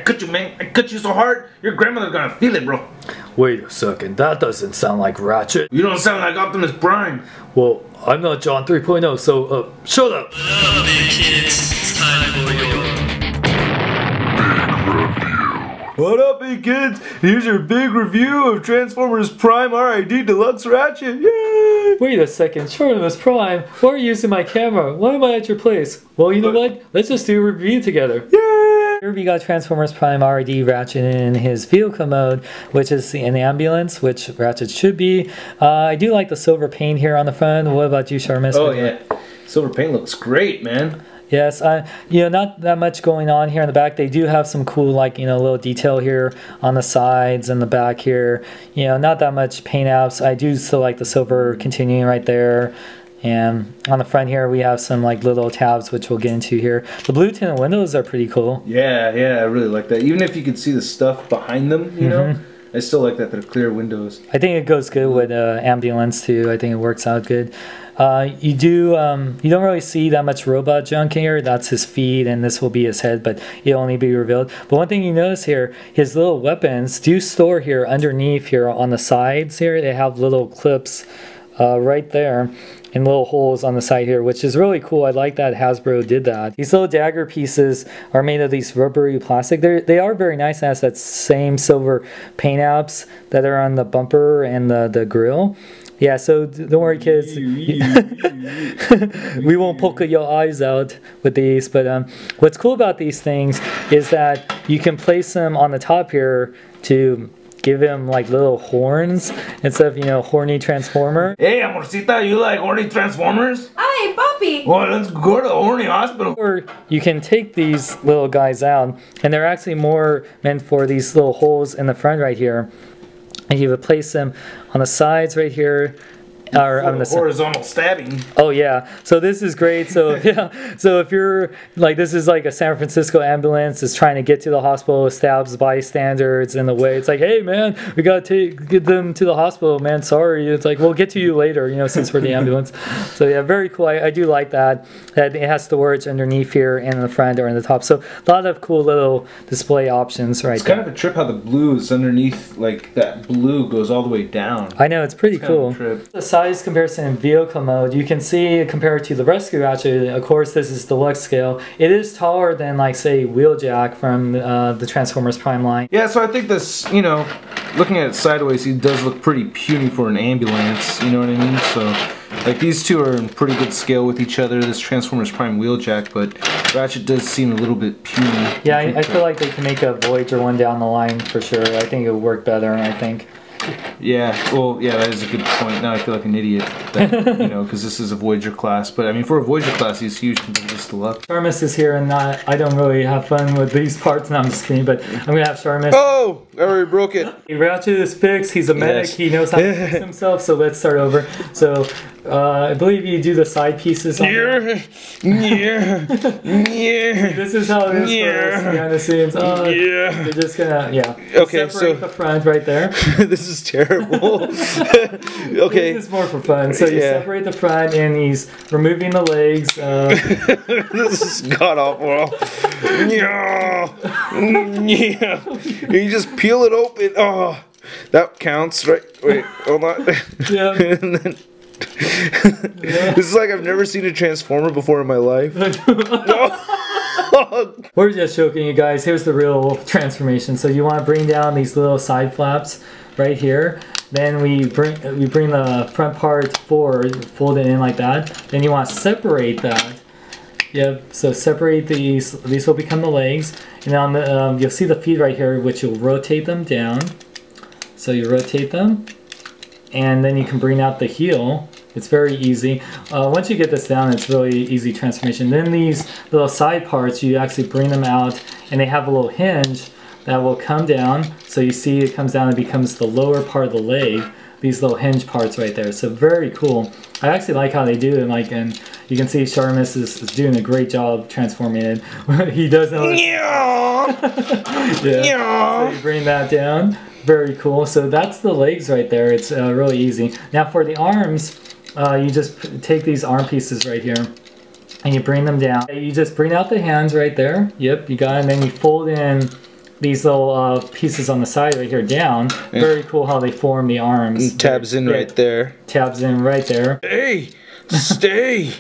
cut you, man. I cut you so hard, your grandmother's gonna feel it, bro. Wait a second, that doesn't sound like Ratchet. You don't sound like Optimus Prime. Well, I'm not John 3.0, so, shut up! Big kids, it's time for your What up, big kids? Here's your big review of Transformers Prime RID Deluxe Ratchet. Yay! Wait a second, ShartimusPrime, why are you using my camera? Why am I at your place? Well, you know what? Let's just do a review together. Yay! Here we got Transformers Prime RID Ratchet in his vehicle mode, which is an ambulance, which Ratchet should be. I do like the silver paint here on the front. What about you, Shartimus? Oh yeah, silver paint looks great, man. Yes, you know, not that much going on here in the back. They do have some cool, like, you know, little detail here on the sides and the back here. You know, not that much paint apps. I do still like the silver continuing right there. And on the front here, we have some, like, little tabs, which we'll get into here. The blue tinted windows are pretty cool. Yeah, I really like that. Even if you can see the stuff behind them, you know, I still like that they're clear windows. I think it goes good with ambulance, too. I think it works out good. You don't really see that much robot junk here. That's his feet, and this will be his head, but it'll only be revealed. But one thing you notice here, his little weapons do store here underneath here on the sides here. They have little clips right there and little holes on the side here, which is really cool. I like that Hasbro did that. These little dagger pieces are made of these rubbery plastic. They are very nice. It has that same silver paint apps that are on the bumper and the grill. Yeah, so don't worry, kids. We won't poke your eyes out with these. But what's cool about these things is that you can place them on the top here to give him like little horns instead of, you know, horny transformer. Hey, amorcita, you like horny transformers? Hi, puppy. Well, let's go to the horny hospital. Or you can take these little guys out, and they're actually more meant for these little holes in the front right here. And you would place them on the sides right here, or on the horizontal stabbing. Oh yeah, so this is great. So yeah, so if you're like, this is like a San Francisco ambulance is trying to get to the hospital, stabs bystanders in the way. It's like, hey man, we gotta get them to the hospital, man. Sorry. It's like, we'll get to you later, you know, since we're the ambulance. So yeah, very cool. I do like that it has storage underneath here and in the front or in the top. So a lot of cool little display options right there. It's kind of a trip how the blue is underneath, like that blue goes all the way down. I know, it's pretty cool. The size comparison in vehicle mode, you can see compared to the Rescue Ratchet, of course this is deluxe scale, it is taller than, like, say, Wheeljack from the Transformers Prime line. Yeah, so I think this, you know, looking at it sideways, he does look pretty puny for an ambulance, you know what I mean? So, like, these two are in pretty good scale with each other, this Transformers Prime Wheeljack, but Ratchet does seem a little bit puny. Yeah, I feel like they can make a Voyager one down the line for sure. I think it would work better, I think. Yeah, well, yeah, that is a good point. Now I feel like an idiot, that, you know, because this is a Voyager class. But I mean, for a Voyager class, he's huge compared to this Deluxe. Shartimus is here, and I don't really have fun with these parts. No, I'm just kidding, but I'm gonna have Shartimus. Oh, I already broke it. Ratchet is fixed. He's a medic. He knows how to fix himself. So let's start over. So I believe you do the side pieces. This is how it is for us behind the scenes. You're just gonna Okay, separate the front right there. This is terrible. Okay. This is more for fun. So you separate the front, and he's removing the legs. This is god awful. You just peel it open. Oh, that counts, right? Wait, hold on. Yeah. And then, this is like I've never seen a Transformer before in my life. We're just joking, you guys. Here's the real transformation. So you want to bring down these little side flaps right here. Then we bring the front part forward, fold it in like that. Then you want to separate that. Yep. So separate these. These will become the legs, and on the you'll see the feet right here, which you'll rotate them down. So you rotate them, and then you can bring out the heel. It's very easy. Once you get this down, it's really easy transformation. Then these little side parts, you actually bring them out, and they have a little hinge that will come down. So you see it comes down and becomes the lower part of the leg. These little hinge parts right there. So very cool. I actually like how they do it. Like, and you can see Shartimus is doing a great job transforming it. He does know. So you bring that down. Very cool. So that's the legs right there. It's really easy. Now for the arms, you just take these arm pieces right here and you bring them down. You just bring out the hands right there. Yep, you got it. And then you fold in these little pieces on the side right here down. Very cool how they form the arms. And tabs in right there. Tabs in right there. Hey, stay.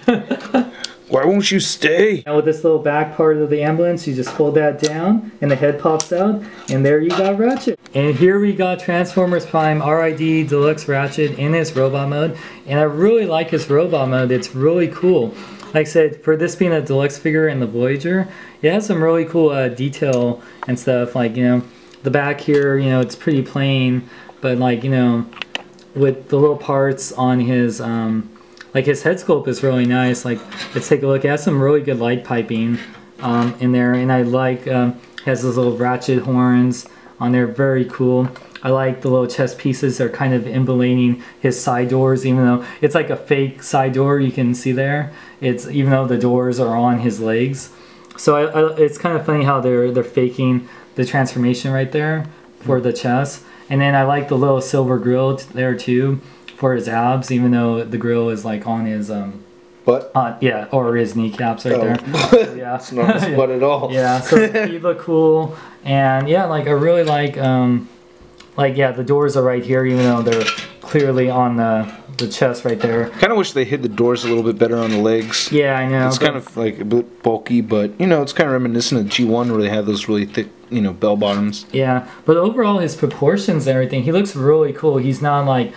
Why won't you stay? Now with this little back part of the ambulance, you just fold that down and the head pops out, and there you got Ratchet. And here we got Transformers Prime RID Deluxe Ratchet in his robot mode, and I really like his robot mode. It's really cool. Like I said, for this being a deluxe figure in the Voyager, it has some really cool detail and stuff. Like, you know, the back here, you know, it's pretty plain, but like, you know, with the little parts on his like his head sculpt is really nice. Like, let's take a look. It has some really good light piping in there, and I like has those little ratchet horns on there. Very cool. I like the little chest pieces. They're kind of embodying his side doors, even though it's like a fake side door. You can see there. It's even though the doors are on his legs. So it's kind of funny how they're faking the transformation right there for the chest. And then I like the little silver grill there too, for his abs, even though the grill is like on his butt. Yeah, or his kneecaps right there. So, yeah, it's not his butt at all. Yeah, so he look cool, and yeah, like I really like yeah, the doors are right here, even though they're clearly on the chest right there. Kind of wish they hid the doors a little bit better on the legs. Yeah, I know. It's kind of like a bit bulky, but you know, it's kind of reminiscent of G1 where they have those really thick, you know, bell bottoms. Yeah, but overall his proportions and everything, he looks really cool. He's not like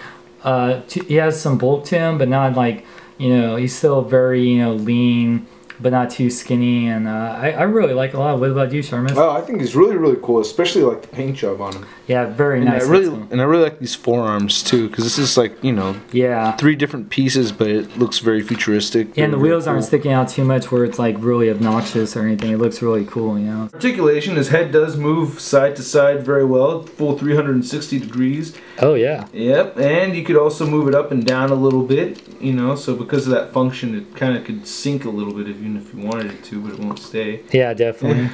he has some bulk to him, but not like, you know, he's still very, you know, lean, but not too skinny, and I really like it a lot. What about you, Sharmus? Oh, I think he's really, really cool, especially like the paint job on him. Yeah, very and nice. I really like these forearms too, because this is like, you know, yeah, 3 different pieces, but it looks very futuristic. And the wheels aren't sticking out too much where it's like really obnoxious or anything. It looks really cool, you know. Articulation, his head does move side to side very well, full 360 degrees. Oh yeah. Yep, and you could also move it up and down a little bit, you know, so because of that function, it kind of could sink a little bit even if you wanted it to, but it won't stay. Yeah, definitely.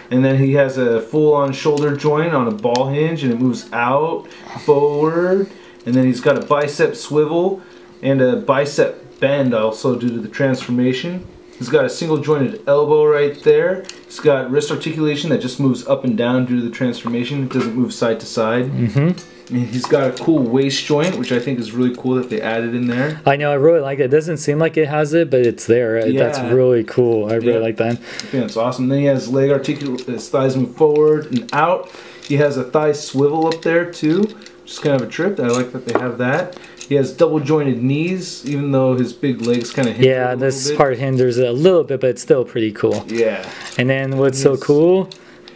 And then he has a full-on shoulder joint on a ball hinge, and it moves out, forward, and then he's got a bicep swivel and a bicep bend also due to the transformation. He's got a single jointed elbow right there. He's got wrist articulation that just moves up and down due to the transformation. It doesn't move side to side. And he's got a cool waist joint, which I think is really cool that they added in there. I know, I really like it. It doesn't seem like it has it, but it's there. Yeah. That's really cool. I really like that. I think that's awesome. Then he has leg articulation, his thighs move forward and out. He has a thigh swivel up there too, which is kind of a trip. I like that they have that. He has double jointed knees, even though his big legs kind of hinder. Yeah, this part hinders it a little bit, but it's still pretty cool. Yeah. And then what's so cool?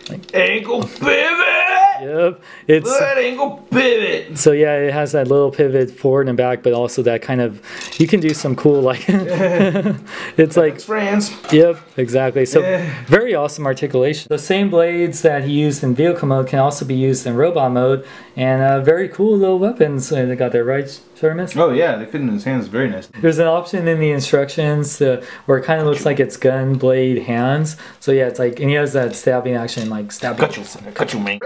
Like, ankle pivot! Yep, it's that ankle pivot. So yeah, it has that little pivot forward and back, but also that kind of, you can do some cool like it's like France. Yep, exactly. So very awesome articulation. The same blades that he used in vehicle mode can also be used in robot mode, and very cool little weapons. They got that right, Sharmus? Oh yeah, they fit in his hands very nice. There's an option in the instructions where it kind of looks like it's gun blade hands. So yeah, it's like, and he has that stabbing action, like stabbing. Cut you, man.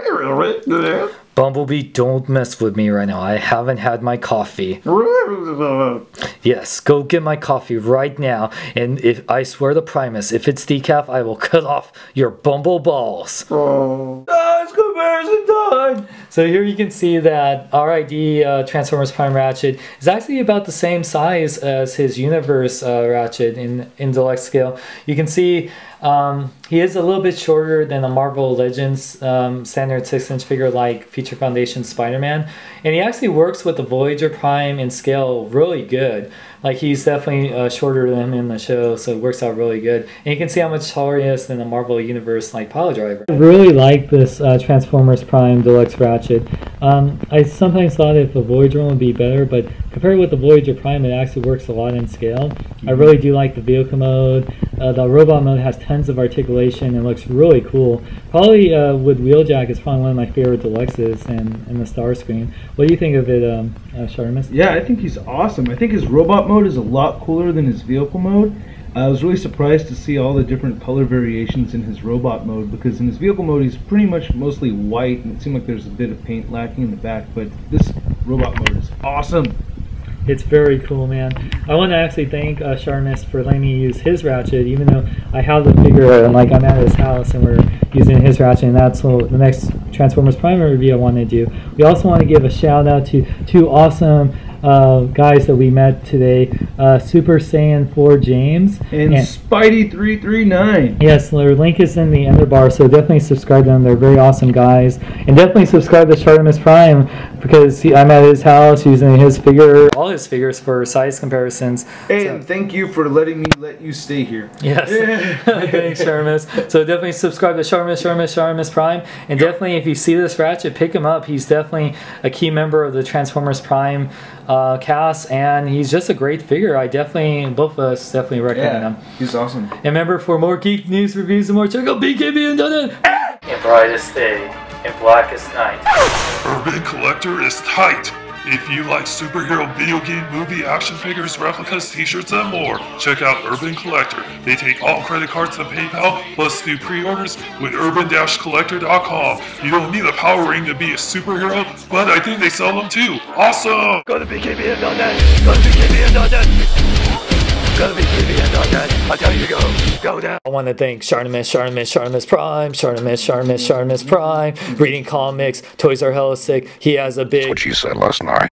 Bumblebee, don't mess with me right now. I haven't had my coffee. Yes, go get my coffee right now. And if I swear to Primus, if it's decaf, I will cut off your bumble balls. Oh, it's comparison time. So here you can see that RID Transformers Prime Ratchet is actually about the same size as his Universe Ratchet in deluxe scale. You can see he is a little bit shorter than a Marvel Legends standard 6-inch figure like Feature Foundation Spider-Man, and he actually works with the Voyager Prime in scale really good. Like, he's definitely shorter than him in the show, so it works out really good. And you can see how much taller he is than the Marvel Universe like pile driver. I really like this Transformers Prime Deluxe Ratchet. I sometimes thought if the Voyager one would be better, but compared with the Voyager Prime, it actually works a lot in scale. I really do like the vehicle mode. The robot mode has tons of articulation and looks really cool. Probably with Wheeljack, it's probably one of my favorite deluxes and the star screen. What do you think of it, Sharmus? Yeah, I think he's awesome. I think his robot mode is a lot cooler than his vehicle mode. I was really surprised to see all the different color variations in his robot mode, because in his vehicle mode he's pretty much mostly white and it seemed like there's a bit of paint lacking in the back, but this robot mode is awesome. It's very cool, man. I want to actually thank Shartimus for letting me use his ratchet, even though I have the figure and like I'm at his house and we're using his ratchet, and that's what the next Transformers Prime review I want to do. We also want to give a shout out to two awesome guys that we met today, Super Saiyan 4 James and Spidey339. Yes, their link is in the ender bar, so definitely subscribe to them. They're very awesome guys, and definitely subscribe to Shartimus Prime because I'm at his house using his figure, all his figures for size comparisons. And thank you for letting me let you stay here. Yes, thanks Shartimus. So definitely subscribe to Shartimus Prime, and definitely if you see this ratchet, pick him up. He's definitely a key member of the Transformers Prime cast, and he's just a great figure. I definitely, both of us definitely recommend him. He's awesome. And remember, for more geek news, reviews, and more, check out BKB and done it. In brightest day, in blackest night. Urban Collector is tight. If you like superhero video game, movie, action figures, replicas, t-shirts, and more, check out Urban Collector. They take all credit cards and PayPal, plus do pre-orders with urban-collector.com. You don't need a power ring to be a superhero, but I think they sell them too. Awesome! Go to BKBN.net! Go to BKBN.net! Go to BKBN.net! I tell you to go down! I want to thank Shartimus Prime, Shartimus Prime, reading comics, Toys R Us sick. He has a big... That's what you said last night.